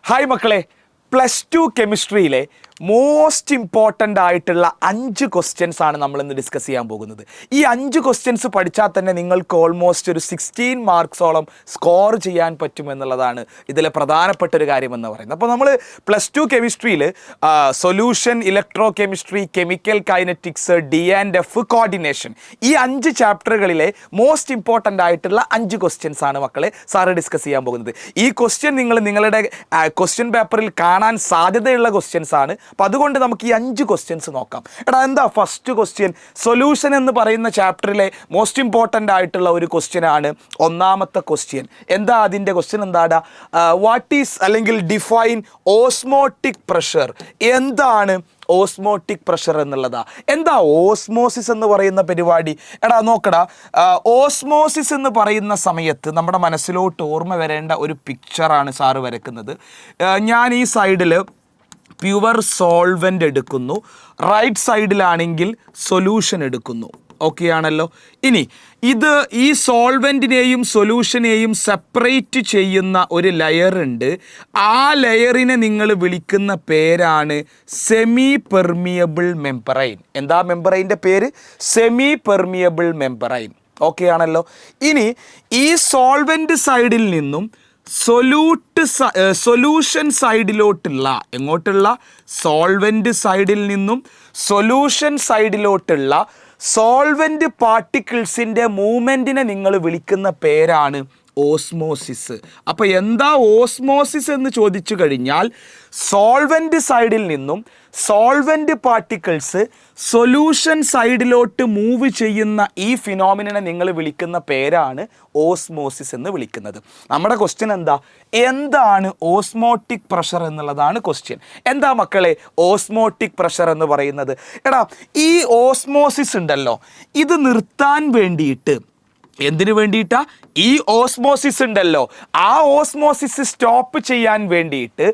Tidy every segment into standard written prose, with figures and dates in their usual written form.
Hi മക്കളെ, +2 കെമിസ്ട്രിയിലെ most important ആയിട്ടുള്ള 5 questions ആണ് നമ്മൾ ഇന്ന് ഡിസ്കസ് ചെയ്യാൻ പോകുന്നത്. ഈ 5 ക്വസ്റ്റ്യൻസ് പഠിച്ചാൽ തന്നെ നിങ്ങൾക്ക് ഓൾമോസ്റ്റ് ഒരു 16 മാർക്സോളം സ്കോർ ചെയ്യാൻ പറ്റുമെന്നുള്ളതാണ് ഇതിലെ പ്രധാനപ്പെട്ട ഒരു കാര്യമെന്ന് പറയുന്നത്. അപ്പോൾ നമ്മൾ +2 കെമിസ്ട്രിയിൽ solution, electrochemistry, chemical kinetics, D&F, coordination, ഈ 5 ചാപ്റ്ററുകളിലെ മോസ്റ്റ് ഇമ്പോർട്ടൻ്റ് ആയിട്ടുള്ള 5 ക്വസ്റ്റ്യൻസ് ആണ് മക്കളെ സാറ് ഡിസ്കസ് ചെയ്യാൻ പോകുന്നത്. ഈ ക്വസ്റ്റ്യൻ നിങ്ങളുടെ ക്വസ്റ്റ്യൻ പേപ്പറിൽ കാണാൻ സാധ്യതയുള്ള ക്വസ്റ്റ്യൻസ് ആണ്. അപ്പോൾ അതുകൊണ്ട് നമുക്ക് ഈ 5 ക്വസ്റ്റ്യൻസ് നോക്കാം. എന്താ ഫസ്റ്റ് ക്വസ്റ്റ്യൻ? സൊല്യൂഷൻ എന്ന് പറയുന്ന ചാപ്റ്ററിലെ മോസ്റ്റ് ഇമ്പോർട്ടൻ്റ് ആയിട്ടുള്ള ഒരു ക്വസ്റ്റ്യൻ ആണ് ഒന്നാമത്തെ ക്വസ്റ്റ്യൻ. എന്താ അതിൻ്റെ ക്വസ്റ്റ്യൻ? എന്താടാ? വാട്ട് ഈസ് അല്ലെങ്കിൽ ഡിഫൈൻ ഓസ്മോട്ടിക് പ്രഷർ. എന്താണ് ഓസ്മോട്ടിക് പ്രഷർ എന്നുള്ളതാ? എന്താ ഓസ്മോസിസ് എന്ന് പറയുന്ന പരിപാടി? നോക്കടാ, ഓസ്മോസിസ് എന്ന് പറയുന്ന സമയത്ത് നമ്മുടെ മനസ്സിലോട്ട് ഓർമ്മ വരേണ്ട ഒരു പിക്ചറാണ് സാറ് വരയ്ക്കുന്നത്. ഞാൻ ഈ സൈഡിൽ പ്യുവർ സോൾവെൻ്റ് എടുക്കുന്നു, റൈറ്റ് സൈഡിലാണെങ്കിൽ സൊല്യൂഷൻ എടുക്കുന്നു. ഓക്കെ ആണല്ലോ. ഇനി ഈ സോൾവെൻറ്റിനെയും സൊല്യൂഷനെയും സെപ്പറേറ്റ് ചെയ്യുന്ന ഒരു ലെയർ ഉണ്ട്. ആ ലെയറിനെ നിങ്ങൾ വിളിക്കുന്ന പേരാണ് സെമി പെർമിയബിൾ മെമ്പറൈൻ. എന്താ മെമ്പറൈൻ്റെ പേര്? Semi permeable membrane. ഓക്കെ ആണല്ലോ. ഇനി ഈ സോൾവെൻ്റ് സൈഡിൽ നിന്നും സൊല്യൂഷൻ സൈഡിലോട്ടുള്ള, എങ്ങോട്ടുള്ള? സോൾവെൻ്റ് സൈഡിൽ നിന്നും സൊല്യൂഷൻ സൈഡിലോട്ടുള്ള സോൾവെൻ്റ് പാർട്ടിക്കിൾസിൻ്റെ മൂവ്മെൻറ്റിനെ നിങ്ങൾ വിളിക്കുന്ന പേരാണ് ഓസ്മോസിസ്. അപ്പോൾ എന്താ ഓസ്മോസിസ് എന്ന് ചോദിച്ചു കഴിഞ്ഞാൽ, സോൾവെൻ്റ് സൈഡിൽ നിന്നും സോൾവെൻ്റ് പാർട്ടിക്കിൾസ് സൊല്യൂഷൻ സൈഡിലോട്ട് മൂവ് ചെയ്യുന്ന ഈ ഫിനോമിനനെ നിങ്ങൾ വിളിക്കുന്ന പേരാണ് ഓസ്മോസിസ് എന്ന് വിളിക്കുന്നത്. നമ്മുടെ ക്വസ്റ്റ്യൻ എന്താ? എന്താണ് ഓസ്മോട്ടിക് പ്രഷർ എന്നുള്ളതാണ് ക്വസ്റ്റ്യൻ. എന്താ മക്കളെ ഓസ്മോട്ടിക് പ്രഷർ എന്ന് പറയുന്നത്? ഈ ഓസ്മോസിസ് ഉണ്ടല്ലോ, ഇത് നിർത്താൻ വേണ്ടിയിട്ട്, എന്തിനു വേണ്ടിയിട്ടാ? ഈ ഓസ്മോസിസ് ഉണ്ടല്ലോ, ആ ഓസ്മോസിസ് സ്റ്റോപ്പ് ചെയ്യാൻ വേണ്ടിയിട്ട്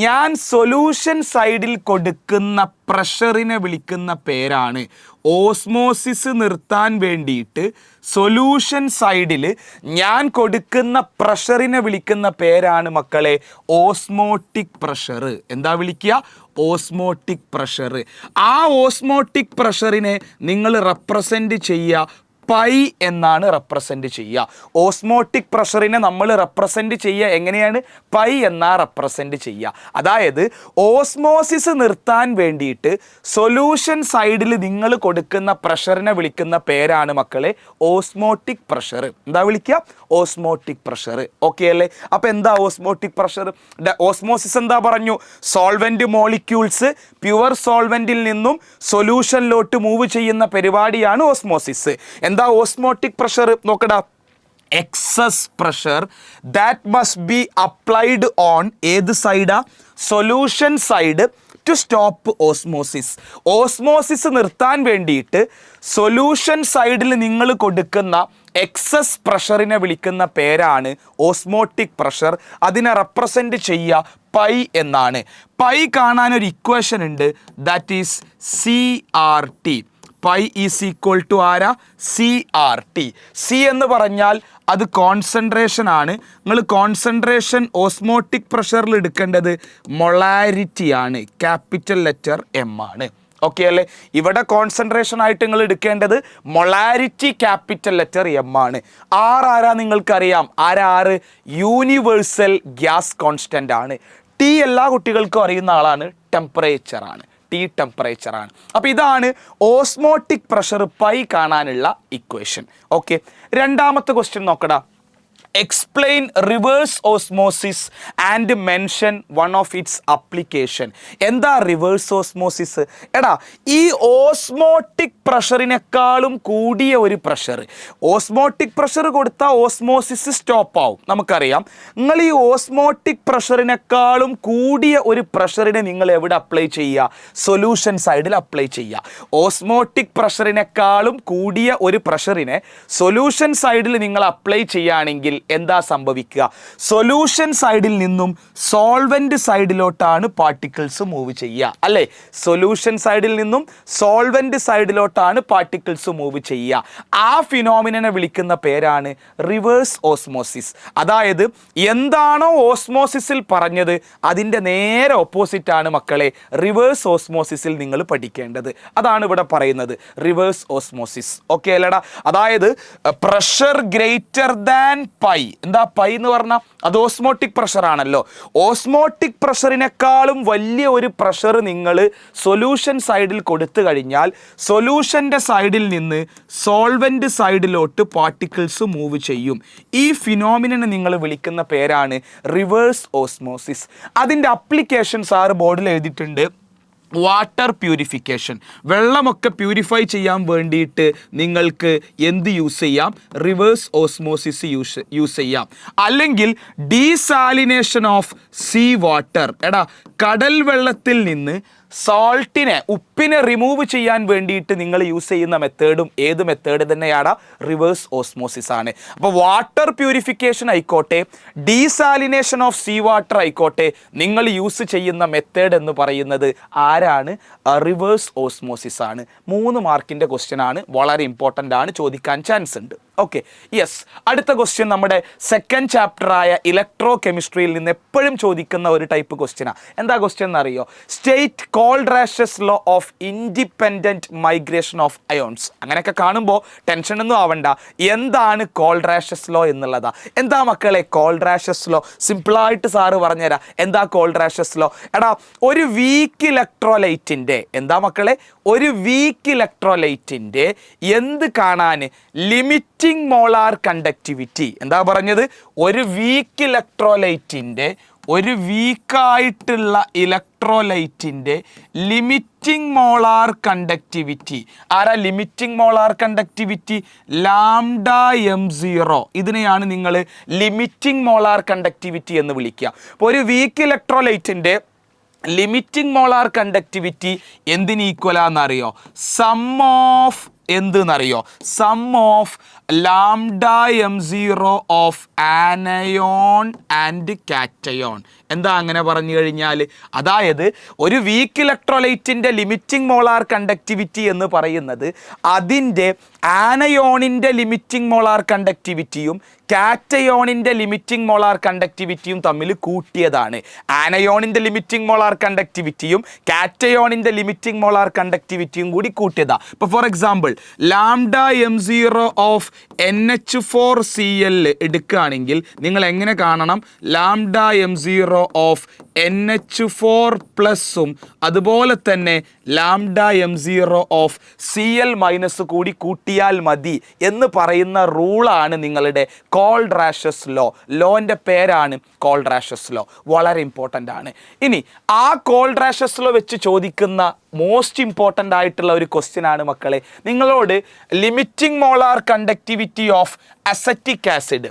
ഞാൻ സൊല്യൂഷൻ സൈഡിൽ കൊടുക്കുന്ന പ്രഷറിനെ വിളിക്കുന്ന പേരാണ് ഓസ്മോസിസ് നിർത്താൻ വേണ്ടിയിട്ട് സൊല്യൂഷൻ സൈഡിൽ ഞാൻ കൊടുക്കുന്ന പ്രഷറിനെ വിളിക്കുന്ന പേരാണ് മക്കളെ ഓസ്മോട്ടിക് പ്രഷർ. എന്താ വിളിക്കുക? Osmotic pressure. ആ ഓസ്മോട്ടിക് പ്രഷറിനെ നിങ്ങൾ റെപ്രസെൻ്റ് ചെയ്യുക പൈ എന്നാണ് റെപ്രസെൻ്റ് ചെയ്യുക. ഓസ്മോട്ടിക് പ്രഷറിനെ നമ്മൾ റെപ്രസെൻ്റ് ചെയ്യുക എങ്ങനെയാണ്? പൈ എന്നാ റെപ്രസെൻ്റ് ചെയ്യുക. അതായത് ഓസ്മോസിസ് നിർത്താൻ വേണ്ടിയിട്ട് സൊല്യൂഷൻ സൈഡിൽ നിങ്ങൾ കൊടുക്കുന്ന പ്രഷറിനെ വിളിക്കുന്ന പേരാണ് മക്കളെ ഓസ്മോട്ടിക് പ്രഷർ. എന്താ വിളിക്കുക? Osmotic pressure. ഓക്കെ അല്ലേ? അപ്പോൾ എന്താ ഓസ്മോട്ടിക് പ്രഷർ? ഓസ്മോസിസ് എന്താ പറഞ്ഞു? സോൾവെൻ്റ് മോളിക്യൂൾസ് പ്യുവർ സോൾവെൻറ്റിൽ നിന്നും സൊല്യൂഷനിലോട്ട് മൂവ് ചെയ്യുന്ന പരിപാടിയാണ് ഓസ്മോസിസ്. എന്താ ഓസ്മോട്ടിക് പ്രഷർ? നോക്കടാ, excess pressure that must be applied on ഏത് സൈഡാ? Solution side to stop osmosis. Osmosis നിർത്താൻ വേണ്ടിയിട്ട് സൊല്യൂഷൻ സൈഡിൽ നിങ്ങൾ കൊടുക്കുന്ന എക്സസ് പ്രഷറിനെ വിളിക്കുന്ന പേരാണ് ഓസ്മോട്ടിക് പ്രഷർ. അതിനെ റെപ്രസെൻ്റ് ചെയ്യുക പൈ എന്നാണ്. പൈ കാണാൻ ഒരു ഇക്വേഷൻ ഉണ്ട്, that is CRT. Pi is equal to ആരാ? CRT. സി എന്ന് പറഞ്ഞാൽ അത് കോൺസെൻട്രേഷൻ ആണ്. നിങ്ങൾ കോൺസെൻട്രേഷൻ ഓസ്മോട്ടിക് പ്രഷറിൽ എടുക്കേണ്ടത് മൊളാരിറ്റി ആണ്, ക്യാപിറ്റൽ ലെറ്റർ M ആണ്. ഓക്കെ അല്ലേ? ഇവിടെ കോൺസെൻട്രേഷൻ ആയിട്ട് നിങ്ങൾ എടുക്കേണ്ടത് മൊളാരിറ്റി, ക്യാപിറ്റൽ ലെറ്റർ M ആണ്. ആരാ നിങ്ങൾക്കറിയാം? ആറ് യൂണിവേഴ്സൽ ഗ്യാസ് കോൺസ്റ്റൻ്റ് ആണ്. T എല്ലാ കുട്ടികൾക്കും അറിയുന്ന ആളാണ്, ടെമ്പറേച്ചർ ആണ്. T ടെമ്പറേച്ചർ ആണ്. അപ്പോൾ ഇതാണ് ഓസ്മോട്ടിക് പ്രഷർ പൈ കാണാനുള്ള ഇക്വേഷൻ. ഓക്കെ, രണ്ടാമത്തെ ക്വസ്റ്റ്യൻ നോക്കടാ. Explain reverse osmosis and mention one of its application. എന്താ റിവേഴ്സ് ഓസ്മോസിസ്? ഈ ഓസ്മോട്ടിക് പ്രഷറിനേക്കാളും കൂടിയ ഒരു പ്രഷർ, ഓസ്മോട്ടിക് പ്രഷർ കൊടുത്താൽ ഓസ്മോസിസ് സ്റ്റോപ്പ് ആവും, നമുക്കറിയാം. നിങ്ങൾ ഈ ഓസ്മോട്ടിക് പ്രഷറിനേക്കാളും കൂടിയ ഒരു പ്രഷറിനെ നിങ്ങൾ എവിടെ അപ്ലൈ ചെയ്യുക? സൊല്യൂഷൻ സൈഡിൽ അപ്ലൈ ചെയ്യുക. ഓസ്മോട്ടിക് പ്രഷറിനേക്കാളും കൂടിയ ഒരു പ്രഷറിനെ സൊല്യൂഷൻ സൈഡിൽ നിങ്ങൾ അപ്ലൈ ചെയ്യുകയാണെങ്കിൽ എന്താ സംഭവിക്കുക? സൊല്യൂഷൻ സൈഡിൽ നിന്നും സോൾവെന്റ് സൈഡിലോട്ടാണ് പാർട്ടിക്കിൾസ് മൂവ് ചെയ്യുക അല്ലേ? സൊല്യൂഷൻ സൈഡിൽ നിന്നും സോൾവെന്റ് സൈഡിലോട്ടാണ് പാർട്ടിക്കിൾസ് മൂവ് ചെയ്യുക. ആ ഫിനോമിനനെ വിളിക്കുന്ന പേരാണ് റിവേഴ്സ് ഓസ്മോസിസ്. അതായത് എന്താണോ ഓസ്മോസിസിൽ പറഞ്ഞത് അതിൻ്റെ നേരെ ഓപ്പോസിറ്റ് ആണ് മക്കളെ റിവേഴ്സ് ഓസ്മോസിസിൽ നിങ്ങൾ പഠിക്കേണ്ടത്. അതാണ് ഇവിടെ പറയുന്നത് റിവേഴ്സ് ഓസ്മോസിസ്. ഓക്കെ അല്ലടാ? അതായത് പ്രഷർ ഗ്രേറ്റർ ദാൻ പൈ. എന്താ പൈ എന്ന് പറഞ്ഞാൽ? അത് ഓസ്മോട്ടിക് പ്രഷർ ആണല്ലോ. ഓസ്മോട്ടിക് പ്രഷറിനേക്കാളും വലിയ ഒരു പ്രഷർ നിങ്ങൾ സൊല്യൂഷൻ സൈഡിൽ കൊടുത്തു കഴിഞ്ഞാൽ സൊല്യൂഷൻ്റെ സൈഡിൽ നിന്ന് സോൾവെന്റ് സൈഡിലോട്ട് പാർട്ടിക്കിൾസ് മൂവ് ചെയ്യും. ഈ ഫിനോമിനനെ നിങ്ങൾ വിളിക്കുന്ന പേരാണ് റിവേഴ്സ് ഓസ്മോസിസ്. അതിൻ്റെ അപ്ലിക്കേഷൻ സാറ് ബോർഡിൽ എഴുതിയിട്ടുണ്ട്. വാട്ടർ പ്യൂരിഫിക്കേഷൻ, വെള്ളമൊക്കെ പ്യൂരിഫൈ ചെയ്യാൻ വേണ്ടിയിട്ട് നിങ്ങൾക്ക് എന്ത് യൂസ് ചെയ്യാം? റിവേഴ്സ് ഓസ്മോസിസ് യൂസ് ചെയ്യാം. അല്ലെങ്കിൽ ഡീസാലിനേഷൻ ഓഫ് സീ വാട്ടർ. എടാ, കടൽ വെള്ളത്തിൽ നിന്ന് ഉപ്പിനെ റിമൂവ് ചെയ്യാൻ വേണ്ടിയിട്ട് നിങ്ങൾ യൂസ് ചെയ്യുന്ന മെത്തേഡും ഏത് മെത്തേഡ് തന്നെയാണ്? റിവേഴ്സ് ഓസ്മോസിസ് ആണ്. അപ്പോൾ വാട്ടർ പ്യൂരിഫിക്കേഷൻ ആയിക്കോട്ടെ, ഡീസാലിനേഷൻ ഓഫ് സീ വാട്ടർ ആയിക്കോട്ടെ, നിങ്ങൾ യൂസ് ചെയ്യുന്ന മെത്തേഡ് എന്ന് പറയുന്നത് ആരാണ്? റിവേഴ്സ് ഓസ്മോസിസ് ആണ്. 3 മാർക്കിൻ്റെ ക്വസ്റ്റ്യൻ ആണ്, വളരെ ഇമ്പോർട്ടൻ്റ് ആണ്, ചോദിക്കാൻ ചാൻസ് ഉണ്ട്. Okay, yes. അടുത്ത ക്വസ്റ്റ്യൻ നമ്മുടെ സെക്കൻഡ് ചാപ്റ്ററായ ഇലക്ട്രോ കെമിസ്ട്രിയിൽ നിന്ന് എപ്പോഴും ചോദിക്കുന്ന ഒരു ടൈപ്പ് ക്വസ്റ്റ്യനാണ്. എന്താ ക്വസ്റ്റ്യൻ എന്നറിയോ? State Kohlrausch's law of independent migration of ions. അങ്ങനെയൊക്കെ കാണുമ്പോൾ ടെൻഷനൊന്നും ആവണ്ട. എന്താണ് കോൾഡ്രാഷസ് ലോ എന്നുള്ളതാ? എന്താ മക്കളെ കോൾഡ്രാഷസ് ലോ? സിമ്പിളായിട്ട് സാറ് പറഞ്ഞുതരാം. എന്താ കോൾഡ്രാഷസ് ലോ? എടാ, ഒരു വീക്ക് ഇലക്ട്രോലൈറ്റിൻ്റെ എന്താ മക്കളെ? ഒരു വീക്ക് ഇലക്ട്രോലൈറ്റിൻ്റെ എന്ത് കാണാൻ? Limiting molar conductivity. എന്താ പറഞ്ഞത്? ഒരു വീക്ക് ഇലക്ട്രോലൈറ്റിൻ്റെ, ഒരു വീക്കായിട്ടുള്ള ഇലക്ട്രോലൈറ്റിൻ്റെ ലിമിറ്റിംഗ് മോളാർ കണ്ടക്ടിവിറ്റി. ആരാ ലിമിറ്റിംഗ് മോളാർ കണ്ടക്ടിവിറ്റി? λm0. ഇതിനെയാണ് നിങ്ങൾ ലിമിറ്റിംഗ് മോളാർ കണ്ടക്ടിവിറ്റി എന്ന് വിളിക്കുക. അപ്പോൾ ഒരു വീക്ക് ഇലക്ട്രോലൈറ്റിൻ്റെ ലിമിറ്റിംഗ് മോളാർ കണ്ടക്ടിവിറ്റി എന്തിന് ഈക്വലാന്നറിയോ? സം ഓഫ് എന്തെന്നറിയോ? Sum of λm0 of anion and cation. എന്താ അങ്ങനെ പറഞ്ഞു കഴിഞ്ഞാൽ? അതായത് ഒരു വീക്ക് ഇലക്ട്രോലൈറ്റിൻ്റെ ലിമിറ്റിംഗ് മോളാർ കണ്ടക്ടിവിറ്റി എന്ന് പറയുന്നത് അതിൻ്റെ ആനയോണിൻ്റെ ലിമിറ്റിംഗ് മോളാർ കണ്ടക്ടിവിറ്റിയും കാറ്റയോണിൻ്റെ ലിമിറ്റിംഗ് മോളാർ കണ്ടക്ടിവിറ്റിയും തമ്മിൽ കൂട്ടിയതാണ്. ആനയോണിൻ്റെ ലിമിറ്റിംഗ് മോളാർ കണ്ടക്ടിവിറ്റിയും കാറ്റയോണിൻ്റെ ലിമിറ്റിംഗ് മോളാർ കണ്ടക്ടിവിറ്റിയും കൂടി കൂട്ടിയതാണ്. ഇപ്പോൾ for example λm0 of NH4Cl എടുക്കുകയാണെങ്കിൽ നിങ്ങൾ എങ്ങനെ കാണണം? λm0 ഓഫ് NH4 പ്ലസും അതുപോലെ തന്നെ λm0 ഓഫ് Cl മൈനസ് കൂടി കൂട്ടിയാൽ മതി എന്ന് പറയുന്ന റൂളാണ് നിങ്ങളുടെ കോൾഡ്രാഷസ് ലോ. ലോൻ്റെ പേരാണ് കോൾഡ്രാഷസ് ലോ. വളരെ ഇമ്പോർട്ടൻ്റ് ആണ്. ഇനി ആ കോൾഡ്രാഷസ് ലോ വെച്ച് ചോദിക്കുന്ന മോസ്റ്റ് ഇമ്പോർട്ടൻ്റ് ആയിട്ടുള്ള ഒരു ക്വസ്റ്റ്യൻ ആണ് മക്കളെ. നിങ്ങളോട് limiting molar conductivity of acetic acid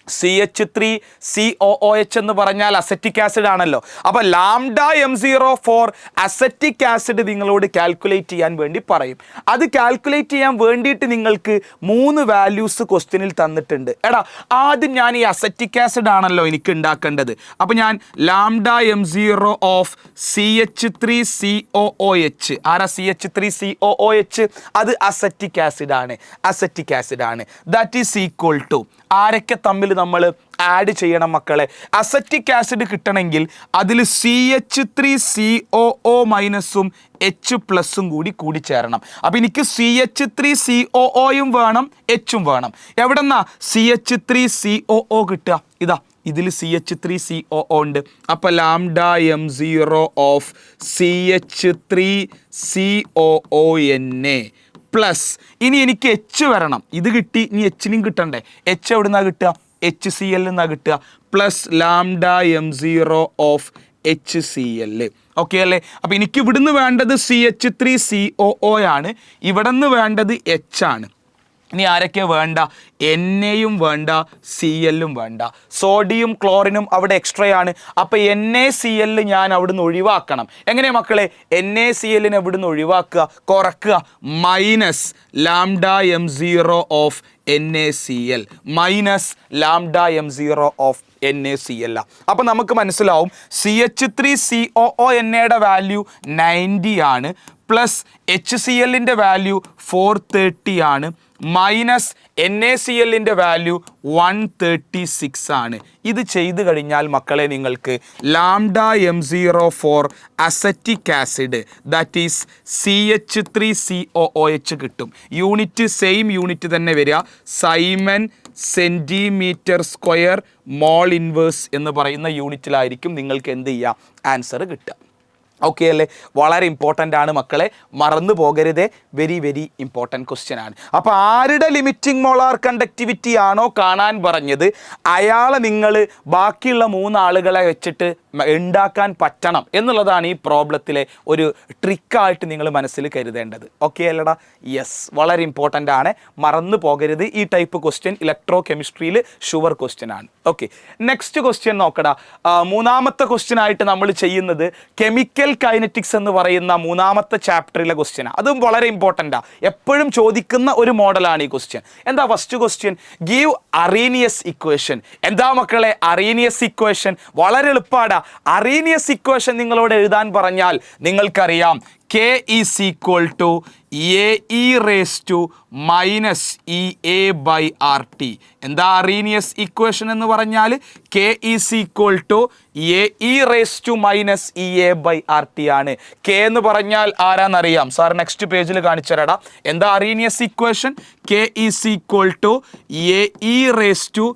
CH3COOH എന്ന് പറഞ്ഞാൽ അസറ്റിക് ആസിഡ് ആണല്ലോ. അപ്പോൾ λm0 ഫോർ അസറ്റിക് ആസിഡ് നിങ്ങളോട് കാൽക്കുലേറ്റ് ചെയ്യാൻ വേണ്ടി പറയും. അത് കാൽക്കുലേറ്റ് ചെയ്യാൻ വേണ്ടിയിട്ട് നിങ്ങൾക്ക് 3 വാല്യൂസ് ക്വസ്റ്റ്യനിൽ തന്നിട്ടുണ്ട്. എടാ, ആദ്യം ഞാൻ ഈ അസറ്റിക് ആസിഡ് ആണല്ലോ എനിക്ക് ഉണ്ടാക്കേണ്ടത്. അപ്പോൾ ഞാൻ λm0 ഓഫ് CH3COOH. ആരാ CH3COOH? അത് അസറ്റിക് ആസിഡ് ആണ്. അസറ്റിക് ആസിഡ് ആണ്. ദാറ്റ് ഈസ് ഈക്വൽ ടു ആരൊക്കെ തമ്മിൽ നമ്മൾ ആഡ് ചെയ്യണം മക്കളെ? അസറ്റിക് ആസിഡ് കിട്ടണമെങ്കിൽ അതിൽ CH3COO മൈനസും H പ്ലസും കൂടി ചേരണം. അപ്പോൾ എനിക്ക് CH3COOയും വേണം, Hഉം വേണം. എവിടെന്നാ CH3COO കിട്ടുക? ഇതാ, ഇതിൽ CH3COO ഉണ്ട്. അപ്പോൾ λm0 ഓഫ് CH3COONA പ്ലസ് ഇനി എനിക്ക് H വരണം. ഇത് കിട്ടി, ഇനി Hനും കിട്ടണ്ടേ? H എവിടെ നിന്നാണ് കിട്ടുക? HCl നിന്നാണ് കിട്ടുക. Plus λm0 of HCl. Okay അല്ലേ? അപ്പോൾ എനിക്ക് ഇവിടുന്ന് വേണ്ടത് CH3COO ആണ്, ഇവിടെ നിന്ന് വേണ്ടത് H ആണ്. ഇനി ആരൊക്കെ വേണ്ട? എയും വേണ്ട, Cl വേണ്ട. സോഡിയം ക്ലോറിനും അവിടെ എക്സ്ട്രയാണ്. അപ്പോൾ NaCl ഞാൻ അവിടുന്ന് ഒഴിവാക്കണം. എങ്ങനെ മക്കളെ NaCl എവിടുന്ന് ഒഴിവാക്കുക? കുറക്കുക. Minus lambda M0 of NaCl minus lambda M0 of NaCl. അപ്പോൾ നമുക്ക് മനസ്സിലാവും CH3COO NAയുടെ വാല്യൂ 90 ആണ്, പ്ലസ് HClൻ്റെ വാല്യൂ 430 ആണ്, മൈനസ് NaClൻ്റെ വാല്യൂ 136 ആണ്. ഇത് ചെയ്തു കഴിഞ്ഞാൽ മക്കളെ നിങ്ങൾക്ക് lambda M0 for acetic acid that is CH3COOH കിട്ടും. യൂണിറ്റ് സെയിം യൂണിറ്റ് തന്നെ വരിക, siemens centimetre square mole inverse എന്ന് പറയുന്ന യൂണിറ്റിലായിരിക്കും നിങ്ങൾക്ക് എന്ത് ചെയ്യുക? ആൻസർ കിട്ടുക. ഓക്കെ അല്ലേ? വളരെ ഇമ്പോർട്ടൻ്റ് ആണ് മക്കളെ, മറന്നു പോകരുതേ. വെരി വെരി ഇമ്പോർട്ടൻറ്റ് ക്വസ്റ്റ്യൻ ആണ്. അപ്പോൾ ആരുടെ ലിമിറ്റിംഗ് മോളാർ കണ്ടക്ടിവിറ്റി ആണോ കാണാൻ പറഞ്ഞത്, അയാളെ നിങ്ങൾ ബാക്കിയുള്ള 3 ആളുകളെ വെച്ചിട്ട് ഉണ്ടാക്കാൻ പറ്റണം എന്നുള്ളതാണ് ഈ പ്രോബ്ലത്തിലെ ഒരു ട്രിക്കായിട്ട് നിങ്ങൾ മനസ്സിൽ കരുതേണ്ടത്. ഓക്കെ അല്ലടാ? യെസ്, വളരെ ഇമ്പോർട്ടൻ്റ് ആണ്, മറന്നു പോകരുത്. ഈ ടൈപ്പ് ക്വസ്റ്റ്യൻ ഇലക്ട്രോ കെമിസ്ട്രിയിൽ ഷുവർ ക്വസ്റ്റ്യൻ ആണ്. ഓക്കെ, നെക്സ്റ്റ് ക്വസ്റ്റ്യൻ നോക്കടാ. 3ാമത്തെ ക്വസ്റ്റ്യൻ ആയിട്ട് നമ്മൾ ചെയ്യുന്നത് കെമിക്കൽ കൈനറ്റിക്സ് എന്ന് പറയുന്ന 3ാമത്തെ ചാപ്റ്ററിലെ ക്വസ്റ്റ്യനാണ്. അതും വളരെ ഇമ്പോർട്ടൻ്റാണ്, എപ്പോഴും ചോദിക്കുന്ന ഒരു മോഡലാണ് ഈ ക്വസ്റ്റ്യൻ. എന്താ first question? Give Arrhenius equation. എന്താ മക്കളെ അറീനിയസ് ഇക്വേഷൻ? വളരെ എളുപ്പമാണ്. അറീനിയസ് ഇക്വേഷൻ നിങ്ങളോട് എഴുതാൻ പറഞ്ഞാൽ നിങ്ങൾക്കറിയാം K is equal to AE raised to minus EA by RT. എന്താ അറീനിയസ് ഇക്വേഷൻ എന്ന് പറഞ്ഞാൽ K is equal to AE raised to minus EA by RT ആണ്. K എന്ന് പറഞ്ഞാൽ ആരാന്നറിയാം? സാർ നെക്സ്റ്റ് പേജിൽ കാണിച്ചു തരാടാ. എന്താ Arrhenius equation? K is equal to AE raised to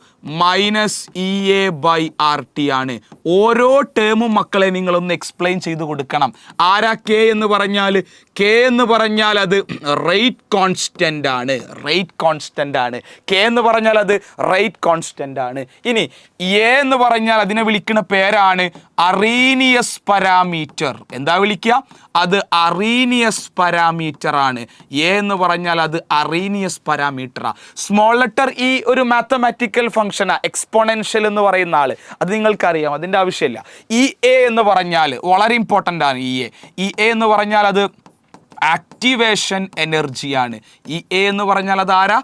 minus EA by RT ആണ്. ഓരോ ടേമും മക്കളെ നിങ്ങളൊന്ന് എക്സ്പ്ലെയിൻ ചെയ്ത് കൊടുക്കണം. ആരാ K എന്ന് പറഞ്ഞാൽ? K എന്ന് പറഞ്ഞാൽ അത് റേറ്റ് കോൺസ്റ്റൻ്റ് ആണ്. റേറ്റ് കോൺസ്റ്റൻ്റ് ആണ്. K എന്ന് പറഞ്ഞാൽ അത് റേറ്റ് കോൺസ്റ്റൻ്റ് ആണ്. ഇനി A എന്ന് പറഞ്ഞാൽ അതിനെ വിളിക്കുന്ന പേരാണ് അറീനിയസ് പാരാമീറ്റർ. എന്താ വിളിക്കുക? അത് അറീനിയസ് പാരാമീറ്റർ ആണ്. A എന്ന് പറഞ്ഞാൽ അത് അറീനിയസ് പാരാമീറ്ററാണ്. സ്മോൾ ലെറ്റർ E ഒരു മാത്തമാറ്റിക്കൽ ഫംഗ്ഷനാണ്, എക്സ്പോണൻഷ്യൽ എന്ന് പറയുന്ന ആൾ. അത് നിങ്ങൾക്കറിയാം, അതിൻ്റെ ആവശ്യമില്ല. EA എന്ന് പറഞ്ഞാൽ വളരെ ഇമ്പോർട്ടൻ്റ് ആണ്. EA എന്ന് പറഞ്ഞാൽ അത് ആക്ടിവേഷൻ എനർജിയാണ്. EA എന്ന് പറഞ്ഞാൽ അത് ആരാ?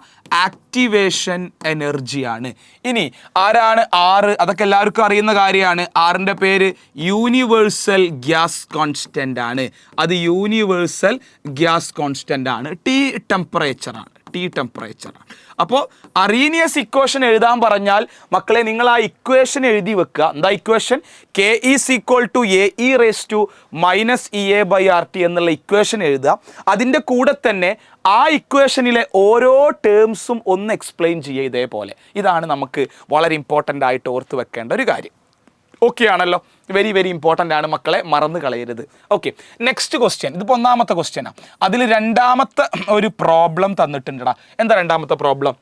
ആക്ടിവേഷൻ എനർജിയാണ്. ഇനി ആരാണ് R? അതൊക്കെ എല്ലാവർക്കും അറിയുന്ന കാര്യമാണ്. Rൻ്റെ പേര് യൂണിവേഴ്സൽ ഗ്യാസ് കോൺസ്റ്റൻ്റ് ആണ്. അത് യൂണിവേഴ്സൽ ഗ്യാസ് കോൺസ്റ്റൻ്റ് ആണ്. T ടെമ്പറേച്ചറാണ്. അപ്പോൾ അറീനിയസ് ഇക്വേഷൻ എഴുതാൻ പറഞ്ഞാൽ മക്കളെ നിങ്ങൾ ആ ഇക്വേഷൻ എഴുതി വെക്കുക. എന്താ equation? K is equal to AE raised to minus EA by RT എന്നുള്ള ഇക്വേഷൻ എഴുതുക. അതിൻ്റെ കൂടെ തന്നെ ആ ഇക്വേഷനിലെ ഓരോ ടേംസും ഒന്ന് എക്സ്പ്ലെയിൻ ചെയ്യുക ഇതേപോലെ. ഇതാണ് നമുക്ക് വളരെ ഇമ്പോർട്ടൻ്റ് ആയിട്ട് ഓർത്ത് വെക്കേണ്ട ഒരു കാര്യം. ഓക്കെ ആണല്ലോ? വെരി വെരി ഇമ്പോർട്ടൻ്റ് ആണ് മക്കളെ, മറന്നു കളയരുത്. Okay, next question. ഇതിപ്പോൾ 1ാമത്തെ ക്വസ്റ്റ്യനാണ്. അതിൽ 2ാമത്തെ ഒരു പ്രോബ്ലം തന്നിട്ടുണ്ടടാ. എന്താ 2ാമത്തെ പ്രോബ്ലം?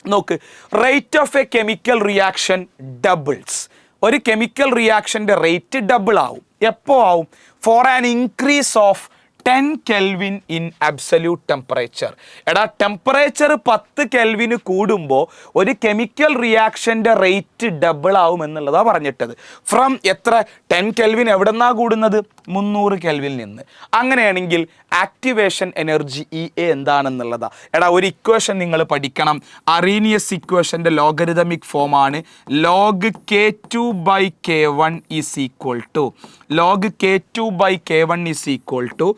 നോക്ക്, rate of A chemical reaction doubles. ഒരു കെമിക്കൽ റിയാക്ഷൻ്റെ റേറ്റ് ഡബിൾ ആവും. എപ്പോൾ ആവും? For an increase of 10 Kelvin in absolute temperature. എടാ, ടെമ്പറേച്ചർ 10 Kelvin കൂടുമ്പോൾ ഒരു കെമിക്കൽ റിയാക്ഷൻ്റെ റേറ്റ് ഡബിൾ ആവും എന്നുള്ളതാണ് പറഞ്ഞിട്ടത്. ഫ്രം എത്ര? 10 Kelvin എവിടെ നിന്നാണ് കൂടുന്നത്? 300 Kelvin നിന്ന്. അങ്ങനെയാണെങ്കിൽ ആക്ടിവേഷൻ എനർജി EA എന്താണെന്നുള്ളതാണ്. എടാ, ഒരു ഇക്വേഷൻ നിങ്ങൾ പഠിക്കണം. അറീനിയസ് ഇക്വേഷൻ്റെ ലോഗരിതമിക് ഫോമാണ് log K2 by K1 is equal to log K2 by K1 is equal to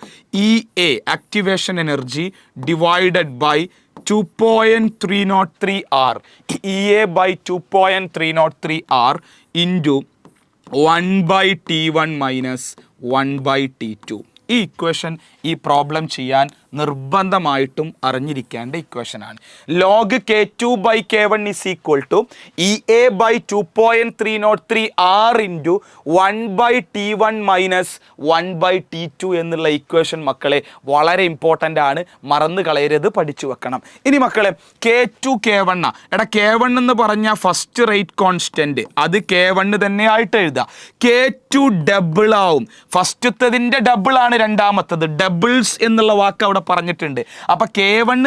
EA activation energy divided by 2.303 R. EA by 2.303 R into 1 by T1 minus 1 by T2. ഈ equation ഈ problem ചെയ്യാൻ നിർബന്ധമായിട്ടും അറിഞ്ഞിരിക്കേണ്ട ഇക്വേഷനാണ്. log K2 by K1 is equal to EA by 2.303 R into 1 by T1 minus 1 by T2 എന്നുള്ള equation മക്കളെ വളരെ important ആണ്, മറന്നു കളയരുത്, പഠിച്ചു വെക്കണം. ഇനി മക്കളെ K2 K1 എടാ, K1 എന്ന് പറഞ്ഞാൽ ഫസ്റ്റ് റേറ്റ് കോൺസ്റ്റൻറ്റ്, അത് K1 തന്നെ ആയിട്ട് എഴുതുക. K2 ഡബിൾ ആവും. ഫസ്റ്റത്തതിൻ്റെ ഡബിൾ ആണ് രണ്ടാമത്തത്, ഡബിൾസ് എന്നുള്ള വാക്ക് അവിടെ പറഞ്ഞിട്ടുണ്ട്. അപ്പോൾ K1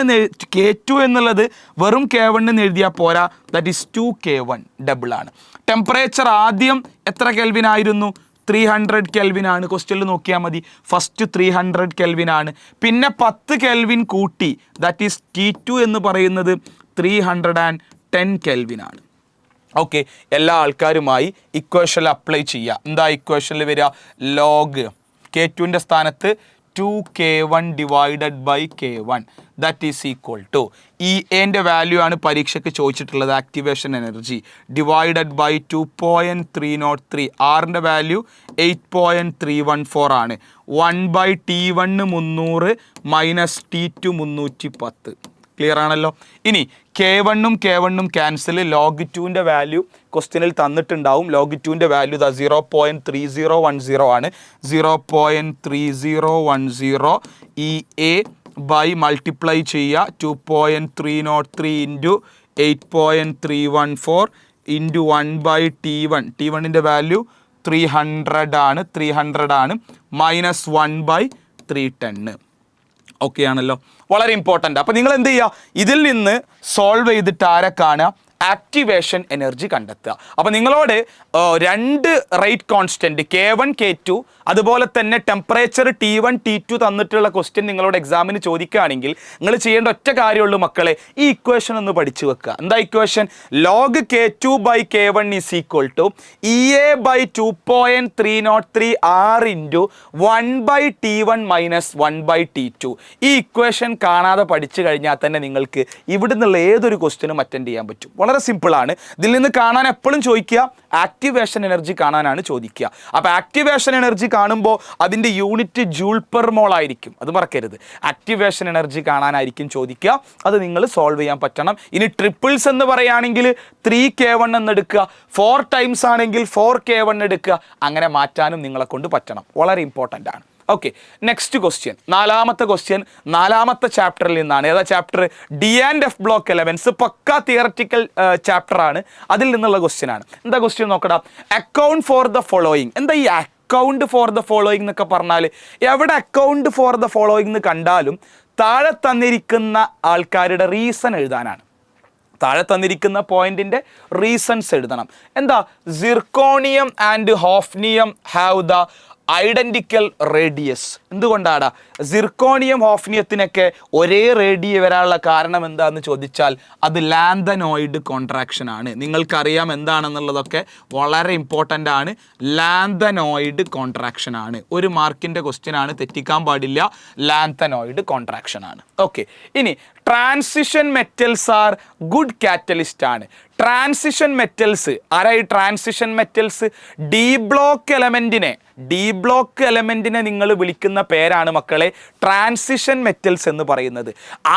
K2 എന്നുള്ളത് വെറും K1 എന്ന് എഴുതിയാൽ പോരാ, ദാറ്റ് ഈസ് 2K1 ഡബിൾ ആണ്. ടെമ്പറേച്ചർ ആദ്യം എത്ര കെൽവിൻ ആയിരുന്നു? 300 കെൽവിൻ ആണ്. ക്വസ്റ്റ്യനിൽ നോക്കിയാൽ മതി, ഫസ്റ്റ് 300 കെൽവിൻ ആണ്. പിന്നെ 10 കെൽവിൻ കൂട്ടി, ദാറ്റ് ഈസ് T2 എന്ന് പറയുന്നത് 310 കെൽവിൻ ആണ്. ഓക്കെ, എല്ലാ ആൾക്കാരുമായി ഇക്വേഷനിൽ അപ്ലൈ ചെയ്യുക. എന്താ ഇക്വേഷനിൽ വരിക? ലോഗ് K2ൻ്റെ സ്ഥാനത്ത് 2K1 divided by K1 that is equal to എൻ്റെ വാല്യൂ ആണ് പരീക്ഷയ്ക്ക് ചോദിച്ചിട്ടുള്ളത്, ആക്ടിവേഷൻ എനർജി ഡിവൈഡഡ് ബൈ 2.303. ആറിൻ്റെ വാല്യൂ 8.314 ആണ്. 1/T1 300 minus T2 310. ക്ലിയർ ആണല്ലോ. ഇനി K1ഉം K1ഉം ക്യാൻസൽ. ലോഗ് 2ൻ്റെ വാല്യൂ ക്വസ്റ്റ്യനിൽ തന്നിട്ടുണ്ടാവും. ലോഗ് 2ൻ്റെ വാല്യൂ 0.3010 ആണ്. 0.3010 ഈ എ ബൈ മൾട്ടിപ്ലൈ ചെയ്യുക 2.303 ഇൻറ്റു 8.314 ഇൻറ്റു 1/T1. T1ൻ്റെ വാല്യൂ 300 ആണ്. മൈനസ് 1/310. ഓക്കെ ആണല്ലോ, വളരെ ഇമ്പോർട്ടൻ്റ്. അപ്പോൾ നിങ്ങൾ എന്ത് ചെയ്യുക, ഇതിൽ നിന്ന് സോൾവ് ചെയ്തിട്ട് ആരെ കാണുക? ആക്ടിവേഷൻ എനർജി കണ്ടെത്തുക. അപ്പോൾ നിങ്ങളോട് രണ്ട് റേറ്റ് കോൺസ്റ്റൻറ്റ് K1 K2 അതുപോലെ തന്നെ ടെമ്പറേച്ചർ T1 T2 തന്നിട്ടുള്ള ക്വസ്റ്റ്യൻ നിങ്ങളോട് എക്സാമിന് ചോദിക്കുകയാണെങ്കിൽ നിങ്ങൾ ചെയ്യേണ്ട ഒറ്റ കാര്യമുള്ളൂ മക്കളെ, ഈ ഇക്വേഷൻ ഒന്ന് പഠിച്ചു വെക്കുക. എന്താ equation? Log K2 by K1 is equal to EA by 2.303 R into 1/T1 minus 1/T2. ഈ ഇക്വേഷൻ കാണാതെ പഠിച്ചു കഴിഞ്ഞാൽ തന്നെ നിങ്ങൾക്ക് ഇവിടെ നിന്നുള്ള ഏതൊരു ക്വസ്റ്റ്യനും അറ്റൻഡ് ചെയ്യാൻ പറ്റും. വളരെ സിമ്പിളാണ്. ഇതിൽ നിന്ന് കാണാൻ എപ്പോഴും ചോദിക്കുക ആക്ടിവേഷൻ എനർജി കാണാനാണ് ചോദിക്കുക. അപ്പോൾ ആക്ടിവേഷൻ എനർജി കാണുമ്പോൾ അതിൻ്റെ യൂണിറ്റ് ജൂൾ പെർ മോൾ ആയിരിക്കും, അത് മറക്കരുത്. ആക്ടിവേഷൻ എനർജി കാണാനായിരിക്കും ചോദിക്കുക, അത് നിങ്ങൾ സോൾവ് ചെയ്യാൻ പറ്റണം. ഇനി ട്രിപ്പിൾസ് എന്ന് പറയുകയാണെങ്കിൽ 3K1 എന്ന് എടുക്കുക, 4 ടൈംസ് ആണെങ്കിൽ 4K1 എടുക്കുക. അങ്ങനെ മാറ്റാനും നിങ്ങളെ കൊണ്ട് പറ്റണം. വളരെ ഇമ്പോർട്ടൻ്റ് ആണ്. ഓക്കെ, നെക്സ്റ്റ് ക്വസ്റ്റ്യൻ, നാലാമത്തെ ക്വസ്റ്റ്യൻ നാലാമത്തെ ചാപ്റ്ററിൽ നിന്നാണ്. ഏതാ ചാപ്റ്റർ? D&F block elements. പക്ക തിയററ്റിക്കൽ ചാപ്റ്ററാണ്, അതിൽ നിന്നുള്ള ക്വസ്റ്റ്യൻ ആണ്. എന്താ ക്വസ്റ്റ്യൻ നോക്കടാം. Account for the following. എന്താ ഈ അക്കൗണ്ട് ഫോർ ദ ഫോളോയിങ് എന്നൊക്കെ പറഞ്ഞാൽ? എവിടെ അക്കൗണ്ട് ഫോർ ദ ഫോളോയിങ് എന്ന് കണ്ടാലും താഴെ തന്നിരിക്കുന്ന ആൾക്കാരുടെ റീസൺ എഴുതാനാണ്. താഴെ തന്നിരിക്കുന്ന പോയിന്റിൻ്റെ റീസൺസ് എഴുതണം. എന്താ? Zirconium and hafnium have the identical radius. എന്തുകൊണ്ടാണ് സിർക്കോണിയം ഹോഫ്നിയത്തിനൊക്കെ ഒരേ റേഡിയ വരാനുള്ള കാരണം എന്താണെന്ന് ചോദിച്ചാൽ അത് ലാന്തനോയിഡ് കോൺട്രാക്ഷൻ ആണ്. നിങ്ങൾക്കറിയാം എന്താണെന്നുള്ളതൊക്കെ, വളരെ ഇമ്പോർട്ടൻ്റ് ആണ്. ലാന്തനോയിഡ് കോൺട്രാക്ഷൻ ആണ്. ഒരു മാർക്കിൻ്റെ ക്വസ്റ്റ്യൻ ആണ്, തെറ്റിക്കാൻ പാടില്ല. ലാന്തനോയിഡ് കോൺട്രാക്ഷൻ ആണ്. ഓക്കെ, ഇനി transition metals are good catalyst ആണ്. ട്രാൻസിഷൻ മെറ്റൽസ് ആരായി? ട്രാൻസിഷൻ മെറ്റൽസ് ഡി ബ്ലോക്ക് എലമെൻറ്റിനെ നിങ്ങൾ വിളിക്കുന്ന പേരാണ് മക്കളെ ട്രാൻസിഷൻ മെറ്റൽസ് എന്ന് പറയുന്നത്.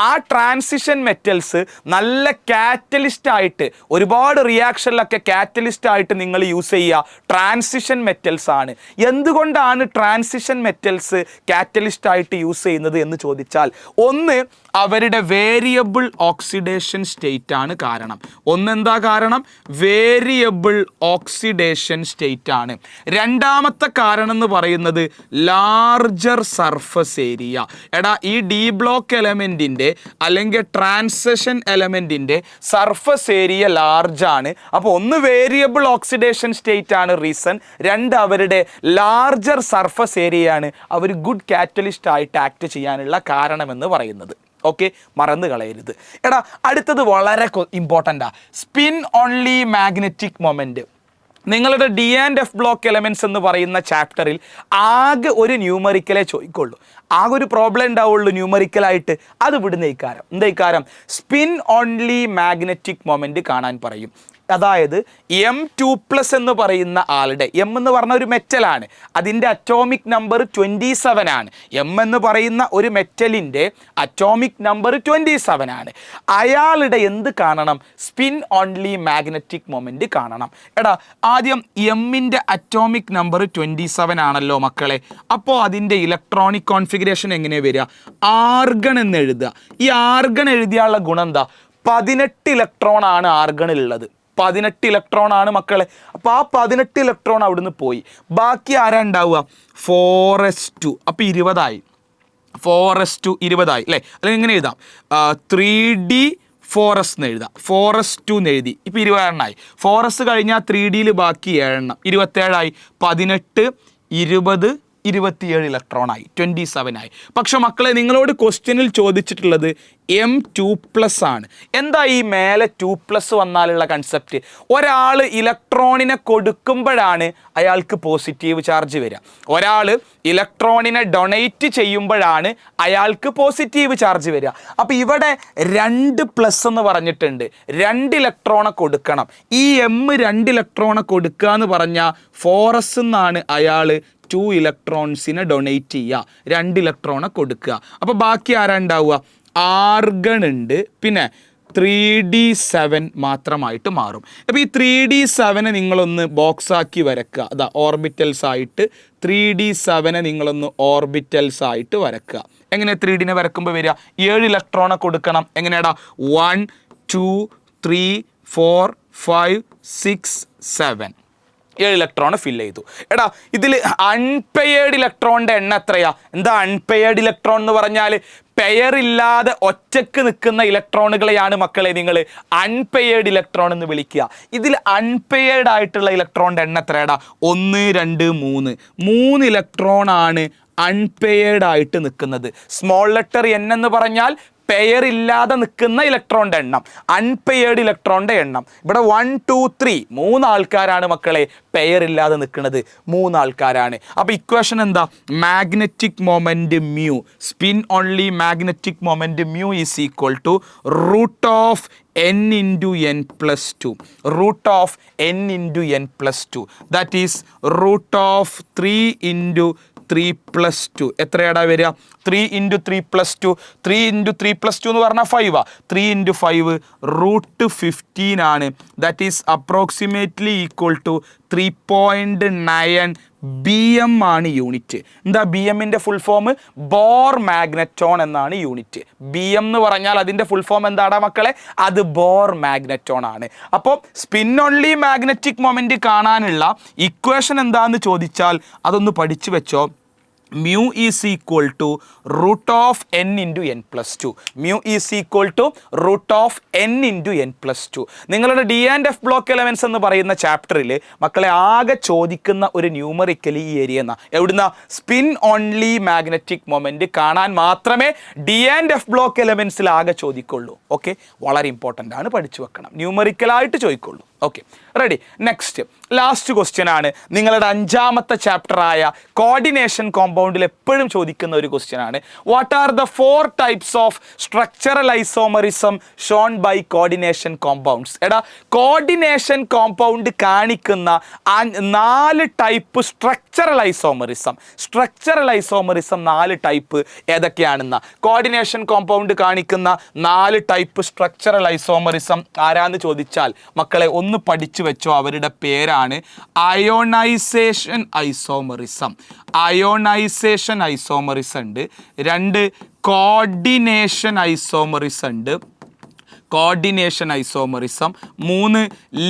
ആ ട്രാൻസിഷൻ മെറ്റൽസ് നല്ല കാറ്റലിസ്റ്റ് ആയിട്ട്, ഒരുപാട് റിയാക്ഷനിലൊക്കെ കാറ്റലിസ്റ്റ് ആയിട്ട് നിങ്ങൾ യൂസ് ചെയ്യുക ട്രാൻസിഷൻ മെറ്റൽസ് ആണ്. എന്തുകൊണ്ടാണ് ട്രാൻസിഷൻ മെറ്റൽസ് കാറ്റലിസ്റ്റ് ആയിട്ട് യൂസ് ചെയ്യുന്നത് എന്ന് ചോദിച്ചാൽ, ഒന്ന് അവരുടെ വേരിയബിൾ ഓക്സിഡേഷൻ സ്റ്റേറ്റ് ആണ് കാരണം. ഒന്നെന്താ കാരണം? വേരിയബിൾ ഓക്സിഡേഷൻ സ്റ്റേറ്റ് ആണ്. രണ്ടാമത്തെ കാരണം എന്ന് പറയുന്നത് ലാർജർ സർഫസ് ഏരിയ. എടാ, ഈ ഡി ബ്ലോക്ക് എലമെൻറ്റിൻ്റെ അല്ലെങ്കിൽ ട്രാൻസിഷൻ എലമെൻറ്റിൻ്റെ സർഫസ് ഏരിയ ലാർജ് ആണ്. അപ്പോൾ ഒന്ന് വേരിയബിൾ ഓക്സിഡേഷൻ സ്റ്റേറ്റ് ആണ് റീസൺ, രണ്ട് അവരുടെ ലാർജർ സർഫസ് ഏരിയ ആണ് അവർ ഗുഡ് കാറ്റലിസ്റ്റ് ആയിട്ട് ആക്ട് ചെയ്യാനുള്ള കാരണമെന്ന് പറയുന്നത്. ഓക്കെ, മറന്നു കളയരുത്. എടാ, അടുത്തത് വളരെ ഇമ്പോർട്ടൻ്റാ, സ്പിൻ ഓൺലി മാഗ്നറ്റിക് മൊമെൻറ്റ്. നിങ്ങളുടെ D&F ബ്ലോക്ക് എലമെൻറ്റ്സ് എന്ന് പറയുന്ന ചാപ്റ്ററിൽ ആകെ ഒരു ന്യൂമറിക്കലേ ചോദിക്കുള്ളൂ. ആകെ ഒരു പ്രോബ്ലം ഉണ്ടാവുള്ളൂ ന്യൂമറിക്കലായിട്ട്. അത് വിടുന്ന ഇക്കാരം. എന്താ ഇക്കാരം? സ്പിൻ ഓൺലി മാഗ്നറ്റിക് മൊമെൻറ്റ് കാണാൻ പറയും. അതായത് M2+ എന്ന് പറയുന്ന ആളുടെ, M എന്ന് പറഞ്ഞ ഒരു മെറ്റലാണ്, അതിൻ്റെ അറ്റോമിക് നമ്പർ 27 ആണ്. M എന്ന് പറയുന്ന ഒരു മെറ്റലിൻ്റെ അറ്റോമിക് നമ്പർ 27 ആണ്. അയാളുടെ എന്ത് കാണണം? സ്പിൻ ഓൺലി മാഗ്നറ്റിക് മൊമെൻറ്റ് കാണണം. എടാ, ആദ്യം എമ്മിൻ്റെ അറ്റോമിക് നമ്പർ 27 ആണല്ലോ മക്കളെ. അപ്പോൾ അതിൻ്റെ ഇലക്ട്രോണിക് കോൺഫിഗറേഷൻ എങ്ങനെയാണ് വരിക? ആർഗൺ എന്ന് എഴുതുക. ഈ ആർഗൺ എഴുതിയാലുള്ള ഗുണം എന്താ? 18 ഇലക്ട്രോൺ ആണ് ആർഗണിലുള്ളത്. 18 ഇലക്ട്രോൺ ആണ് മക്കളെ. അപ്പോൾ ആ 18 ഇലക്ട്രോൺ അവിടുന്ന് പോയി. ബാക്കി ആരാ ഉണ്ടാവുക? 4s2. അപ്പോൾ 20 4s2 ആയി അല്ലേ? അല്ലെങ്കിൽ ഇങ്ങനെ എഴുതാം 3d4s എന്ന് എഴുതാം. 4s2 എന്ന് എഴുതി. ഇപ്പോൾ 20 4s കഴിഞ്ഞാൽ 3dയിൽ ബാക്കി 7 27 18 20 27 ഇലക്ട്രോണായി 27 ആയി. പക്ഷെ മക്കളെ നിങ്ങളോട് ക്വസ്റ്റ്യനിൽ ചോദിച്ചിട്ടുള്ളത് M2+ ആണ്. എന്താ ഈ മേലെ 2+ വന്നാലുള്ള കൺസെപ്റ്റ്? ഒരാൾ ഇലക്ട്രോണിനെ കൊടുക്കുമ്പോഴാണ് അയാൾക്ക് പോസിറ്റീവ് ചാർജ് വരിക. ഒരാൾ ഇലക്ട്രോണിനെ ഡൊണേറ്റ് ചെയ്യുമ്പോഴാണ് അയാൾക്ക് പോസിറ്റീവ് ചാർജ് വരിക. അപ്പോൾ ഇവിടെ 2+ എന്ന് പറഞ്ഞിട്ടുണ്ട്. 2 ഇലക്ട്രോണെ കൊടുക്കണം. ഈ M 2 ഇലക്ട്രോണെ കൊടുക്കുക എന്ന് പറഞ്ഞാൽ 4s എന്നാണ് അയാൾ 2 ഇലക്ട്രോൺസിനെ ഡൊണേറ്റ് ചെയ്യുക, 2 ഇലക്ട്രോണെ കൊടുക്കുക. അപ്പോൾ ബാക്കി ആരാ ഉണ്ടാവുക? ആർഗൺ ഉണ്ട്, പിന്നെ 3d7 മാത്രമായിട്ട് മാറും. അപ്പോൾ ഈ 3d7 നിങ്ങളൊന്ന് ബോക്സ് ആക്കി വരക്കുക. അതാ ഓർബിറ്റൽസ് ആയിട്ട് 3d7 നിങ്ങളൊന്ന് ഓർബിറ്റൽസ് ആയിട്ട് വരക്കുക. എങ്ങനെ 3dനെ വരക്കുമ്പോൾ വരിക? 7 ഇലക്ട്രോണെ കൊടുക്കണം. എങ്ങനെയാടാ? 1 2 3 4 5 6 7 7 ഇലക്ട്രോൺ ഫില്ല് ചെയ്തു. എടാ ഇതിൽ അൺപെയർഡ് ഇലക്ട്രോണിൻ്റെ എണ്ണം എത്രയാ? എന്താ അൺപെയർഡ് ഇലക്ട്രോൺ എന്ന് പറഞ്ഞാൽ? പെയറില്ലാതെ ഒറ്റക്ക് നിൽക്കുന്ന ഇലക്ട്രോണുകളെയാണ് മക്കളെ നിങ്ങൾ അൺപെയർഡ് ഇലക്ട്രോൺ എന്ന് വിളിക്കുക. ഇതിൽ അൺപെയർഡ് ആയിട്ടുള്ള ഇലക്ട്രോണിൻ്റെ എണ്ണം എത്രയാടാ? 1 2 3 ഇലക്ട്രോൺ ആണ് അൺപെയർഡ് ആയിട്ട് നിൽക്കുന്നത്. സ്മോൾ ലെറ്റർ n എന്ന് പറഞ്ഞാൽ പെയർ ഇല്ലാതെ നിൽക്കുന്ന ഇലക്ട്രോണിൻ്റെ എണ്ണം, അൺപെയർഡ് ഇലക്ട്രോണിൻ്റെ എണ്ണം. ഇവിടെ 1 2 3 3 ആൾക്കാരാണ് മക്കളെ പെയർ ഇല്ലാതെ നിൽക്കുന്നത്, 3 ആൾക്കാരാണ്. അപ്പോൾ ഇക്വേഷൻ എന്താ? Magnetic moment mu, spin only magnetic moment mu is equal to root of n into n plus 2. Root of n into n plus 2. That is root of 3 into 3 plus 2. എത്രയാടാ വരിക? 3 into 3 plus 2. 3 into 3 plus 2 എന്ന് പറഞ്ഞാൽ 5 ആ. 3 into 5 root 15 ആണ്. That is approximately equal to 3.9 BM ആണ് unit. എന്താ BMൻ്റെ full form? Bohr magneton എന്നാണ് unit. BM എന്ന് പറഞ്ഞാൽ അതിൻ്റെ ഫുൾ ഫോം എന്താടാ മക്കളെ? അത് ബോർ മാഗ്നറ്റോൺ ആണ്. അപ്പോൾ സ്പിൻ ഓൺലി മാഗ്നറ്റിക് മൊമെന്റ് കാണാനുള്ള ഇക്വേഷൻ എന്താന്ന് ചോദിച്ചാൽ അതൊന്ന് പഠിച്ചു വെച്ചോ. mu is equal to root of n into n plus 2. mu is equal to root of n into n plus 2. നിങ്ങളുടെ D&F ബ്ലോക്ക് എലമെൻറ്റ്സ് എന്ന് പറയുന്ന ചാപ്റ്ററിൽ മക്കളെ ആകെ ചോദിക്കുന്ന ഒരു ന്യൂമറിക്കൽ ഈ ഏരിയ എന്നാ. എവിടുന്ന? സ്പിൻ ഓൺലി മാഗ്നറ്റിക് മൊമെന്റ് കാണാൻ മാത്രമേ D&F ബ്ലോക്ക് എലമെൻറ്റ്സിൽ ആകെ ചോദിക്കുള്ളൂ. ഓക്കെ, വളരെ ഇമ്പോർട്ടൻ്റ് ആണ്, പഠിച്ചു വെക്കണം. ന്യൂമറിക്കലായിട്ട് ചോദിക്കുള്ളൂ. Okay, ready. Next last question ആണ് നിങ്ങളുടെ 5ാമത്തെ ചാപ്റ്ററായ കോർഡിനേഷൻ കോമ്പൗണ്ടിൽ എപ്പോഴും ചോദിക്കുന്ന ഒരു ക്വസ്റ്റ്യൻ ആണ്. What are the 4 types of structural isomerism shown by coordination compounds? എടാ കോർഡിനേഷൻ കോമ്പൗണ്ട് കാണിക്കുന്ന 4 type structural isomerism. Structural isomerism 4 type ഏതൊക്കെയാണെന്ന? കോർഡിനേഷൻ കോമ്പൗണ്ട് കാണിക്കുന്ന 4 ടൈപ്പ് സ്ട്രക്ചറൽ ഐസോമറിസം ആരാന്ന് ചോദിച്ചാൽ മക്കളെ ഒന്ന് പഠിച്ചു വെച്ചോ. അവരുടെ പേരാണ് അയോണൈസേഷൻ ഐസോമറിസം. അയോണൈസേഷൻ ഐസോമറിസം ഉണ്ട്. 2 കോർഡിനേഷൻ ഐസോമറിസം ഉണ്ട്. Coordination isomerism. 3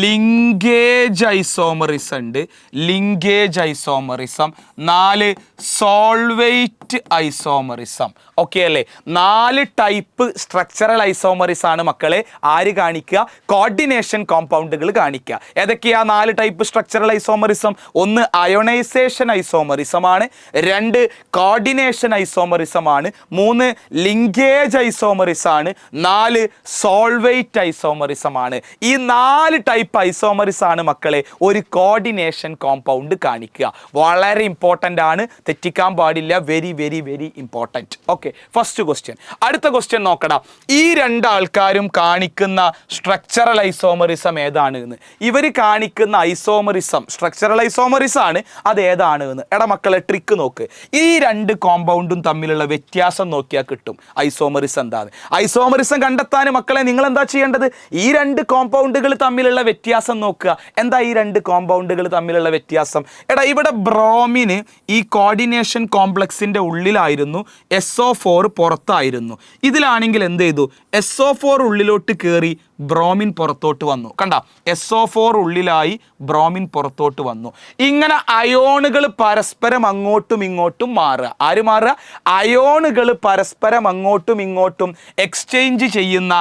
ലിങ്കേജ് ഐസോമറിസം ഉണ്ട്. Linkage isomerism. 4 solvate isomerism. Okay അല്ലേ? 4 ടൈപ്പ് സ്ട്രക്ചറൽ ഐസോമറിസം ആണ് മക്കളെ ആര് കാണിക്കുക? കോർഡിനേഷൻ കോമ്പൗണ്ടുകൾ കാണിക്കുക. ഏതൊക്കെയാ 4 type structural isomerism? 1 ionisation isomerism ആണ്. 2 കോർഡിനേഷൻ ഐസോമറിസം ആണ്. 3 ലിങ്കേജ് ഐസോമറിസം ആണ്. 4 സോൾവേറ്റ് ഐസോമറിസം ആണ്. ഈ 4 ടൈപ്പ് ഐസോമറിസം ആണ് മക്കളെ ഒരു കോർഡിനേഷൻ കോമ്പൗണ്ട് കാണിക്കുക. വളരെ ഇമ്പോർട്ടൻ്റ് ആണ്, തെറ്റിക്കാൻ പാടില്ല. Very very very important. Okay, first question. അടുത്ത ക്വസ്റ്റ്യൻ നോക്കടാ. ഈ 2 ആൾക്കാരും കാണിക്കുന്ന സ്ട്രക്ചറൽ ഐസോമറിസം ഏതാണ് എന്ന്? ഇവർ കാണിക്കുന്ന ഐസോമറിസം സ്ട്രക്ചറൽ ഐസോമറിസം ആണ്. അത് ഏതാണ് എന്ന്? എടാ മക്കളെ ട്രിക്ക് നോക്ക്. ഈ 2 കോമ്പൗണ്ടും തമ്മിലുള്ള വ്യത്യാസം നോക്കിയാൽ കിട്ടും ഐസോമറിസം എന്താണ്. ഐസോമറിസം കണ്ടെത്താൻ മക്കളെ നിങ്ങൾ എന്താ ചെയ്യേണ്ടത്? ഈ 2 കോമ്പൗണ്ടുകൾ തമ്മിലുള്ള വ്യത്യാസം നോക്കുക. എന്താ ഈ 2 കോമ്പൗണ്ടുകൾ തമ്മിലുള്ള വ്യത്യാസം? എടാ ഇവിടെ ബ്രോമിന് ഈ കോർഡിനേഷൻ കോംപ്ലക്സിൻ്റെ ഉള്ളിലായിരുന്നു, SO4 പുറത്തായിരുന്നു. ഇതിലാണെങ്കിൽ എന്ത് ചെയ്തു? SO4 ഉള്ളിലോട്ട് കയറി, ബ്രോമിൻ പുറത്തോട്ട് വന്നു. കണ്ട, SO4 ഉള്ളിലായി, ബ്രോമിൻ പുറത്തോട്ട് വന്നു. ഇങ്ങനെ അയോണുകൾ പരസ്പരം അങ്ങോട്ടും ഇങ്ങോട്ടും മാറുക. ആര് മാറുക? അയോണുകൾ പരസ്പരം അങ്ങോട്ടും ഇങ്ങോട്ടും എക്സ്ചേഞ്ച് ചെയ്യുന്ന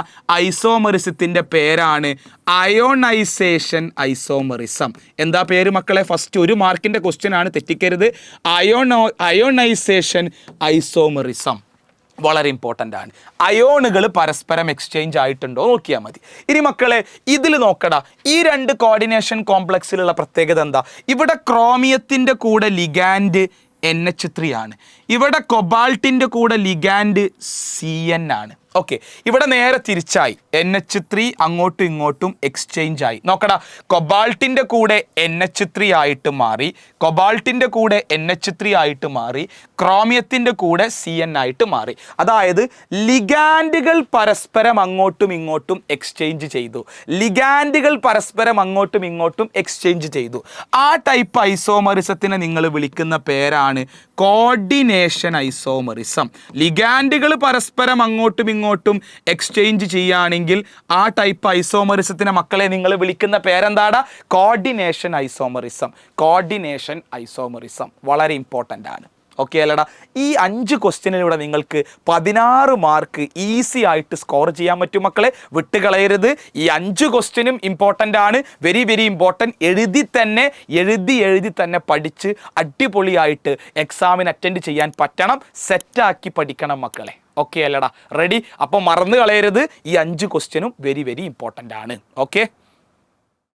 ഐസോമറിസത്തിൻ്റെ പേരാണ് അയോണൈസേഷൻ ഐസോമറിസം. എന്താ പേര് മക്കളെ? ഫസ്റ്റ് 1 മാർക്കിൻ്റെ ക്വസ്റ്റ്യൻ ആണ്, തെറ്റിക്കരുത്. അയോണൈസേഷൻ ഐസോമറിസം വളരെ ഇമ്പോർട്ടൻ്റ് ആണ്. അയോണുകൾ പരസ്പരം എക്സ്ചേഞ്ച് ആയിട്ടുണ്ടോ നോക്കിയാൽ മതി. ഇനി മക്കളെ ഇതിൽ നോക്കടാ, ഈ 2 കോർഡിനേഷൻ കോംപ്ലക്സിലുള്ള പ്രത്യേകത എന്താ? ഇവിടെ ക്രോമിയത്തിൻ്റെ കൂടെ ലിഗാൻഡ് NH3 ആണ്, ഇവിടെ കൊബാൾട്ടിൻ്റെ കൂടെ ലിഗാൻഡ് CN ആണ്. ഓക്കെ, ഇവിടെ നേരെ തിരിച്ചായി, NH3 അങ്ങോട്ടും ഇങ്ങോട്ടും എക്സ്ചേഞ്ച് ആയി. നോക്കടാ, കൊബാൾട്ടിൻ്റെ കൂടെ NH3 ആയിട്ട് മാറി, കൊബാൾട്ടിൻ്റെ കൂടെ NH3 ആയിട്ട് മാറി, ക്രോമിയത്തിൻ്റെ കൂടെ CN ആയിട്ട് മാറി. അതായത് ലിഗാൻഡുകൾ പരസ്പരം അങ്ങോട്ടും ഇങ്ങോട്ടും എക്സ്ചേഞ്ച് ചെയ്തു. ലിഗാൻഡുകൾ പരസ്പരം അങ്ങോട്ടും ഇങ്ങോട്ടും എക്സ്ചേഞ്ച് ചെയ്തു. ആ ടൈപ്പ് ഐസോമറിസത്തിനെ നിങ്ങൾ വിളിക്കുന്ന പേരാണ് കോർഡിനേഷൻ ഐസോമറിസം. ലിഗാൻഡുകൾ പരസ്പരം അങ്ങോട്ടും ഇങ്ങോട്ടും എക്സ്ചേഞ്ച് ചെയ്യുകയാണെങ്കിൽ ആ ടൈപ്പ് ഐസോമറിസത്തിനെ മക്കളെ നിങ്ങൾ വിളിക്കുന്ന പേരെന്താടാ? Coordination isomerism. കോർഡിനേഷൻ ഐസോമറിസം വളരെ ഇമ്പോർട്ടൻ്റ് ആണ്. ഓക്കെ അല്ലടാ? ഈ 5 ക്വസ്റ്റ്യനിലൂടെ നിങ്ങൾക്ക് 16 മാർക്ക് ഈസി ആയിട്ട് സ്കോർ ചെയ്യാൻ പറ്റും മക്കളെ, വിട്ടുകളയരുത്. ഈ 5 ക്വസ്റ്റ്യനും ഇമ്പോർട്ടൻ്റ് ആണ്, വെരി വെരി ഇമ്പോർട്ടൻറ്റ്. എഴുതി തന്നെ പഠിച്ച് അടിപൊളിയായിട്ട് എക്സാമിന് അറ്റൻഡ് ചെയ്യാൻ പറ്റണം, സെറ്റാക്കി പഠിക്കണം മക്കളെ. ഓക്കെ അല്ലടാ? റെഡി? അപ്പോൾ മറന്നു കളയരുത്, ഈ 5 ക്വസ്റ്റ്യനും വെരി വെരി ഇമ്പോർട്ടൻ്റ് ആണ്. ഓക്കെ.